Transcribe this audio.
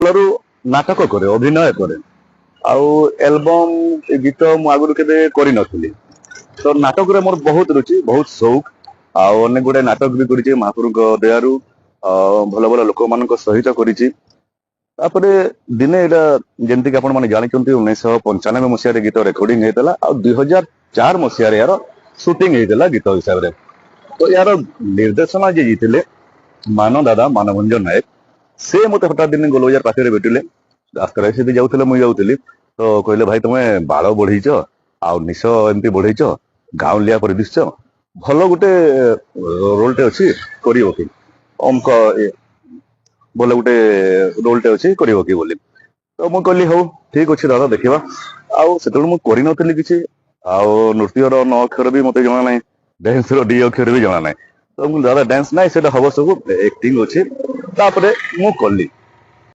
ରୁ ନାଟକ କରେ, ଅଭିନୟ କରେ। ଆଉ ଏଲବମ୍ ଗୀତ ମୁଁ ଆଗରୁ କେବେ କରିନଥିଲି। ତ ନାଟକରେ ମୋର ବହୁତ ରୁଚି, ବହୁତ ସଉକ। ଆଉ ଅନେକ ଗୁଡେ ନାଟକ ବି କରିଛି ମହାପ୍ରଭୁଙ୍କ ଦୟାରୁ। ଭଲ ଭଲ ଲୋକମାନଙ୍କ ସହିତ କରିଛି। ତାପରେ ଦିନେ ଏଇଟା ଯେମିତିକି ଆପଣ ମାନେ ଜାଣିଛନ୍ତି 1995 ମସିହାରେ ଗୀତ ରେକର୍ଡିଂ ହେଇଥିଲା ଆଉ 2004 ମସିହାରେ ଏହାର ସୁଟିଂ ହେଇଥିଲା ଗୀତ ହିସାବରେ। ତ ଏହାର ନିର୍ଦ୍ଦେଶନା ଯିଏ ହେଇଥିଲେ ଦାଦା ମାନଭଞ୍ଜନ ନାୟକ, ସେ ମତେ ହଠାତ୍ ଦିନେ ଗୋଲବଜାର ପାଖରେ ଭେଟିଲେ। ରାସ୍ତାରେ ସେଠି ଯାଉଥିଲେ, ମୁଁ ଯାଉଥିଲି। ତ କହିଲେ ଭାଇ ତମେ ବାଳ ବଢେଇଛ ଆଉ ନିଶ ଏମିତି ବଢେଇଛ, ଗାଉଁଲିଆ ପରି ଦିଶୁଛ, ଭଲ ଗୋଟେ ରୋଲଟେ ଅଛି, କରିବ କି? ଅମକ ଭଲ ଗୋଟେ ରୋଲଟେ ଅଛି, କରିବ କି ବୋଲି। ତ ମୁଁ କହିଲି ହଉ ଠିକ ଅଛି ଦାଦା ଦେଖିବା। ଆଉ ସେତେବେଳେ ମୁଁ କରିନଥିଲି କିଛି, ଆଉ ନୃତ୍ୟର ନ ଅକ୍ଷର ବି ମତେ ଜଣା ନାହିଁ, ଡ୍ୟାନ୍ସର ଡି ଅକ୍ଷର ବି ଜଣା ନାହିଁ। ତ ମୁଁ ଦାଦା ଡ୍ୟାନ୍ସ ନାହିଁ, ସେଟା ହବ ସବୁ, ଆକ୍ଟିଂ ଅଛି। ତାପରେ ମୁଁ କଲି।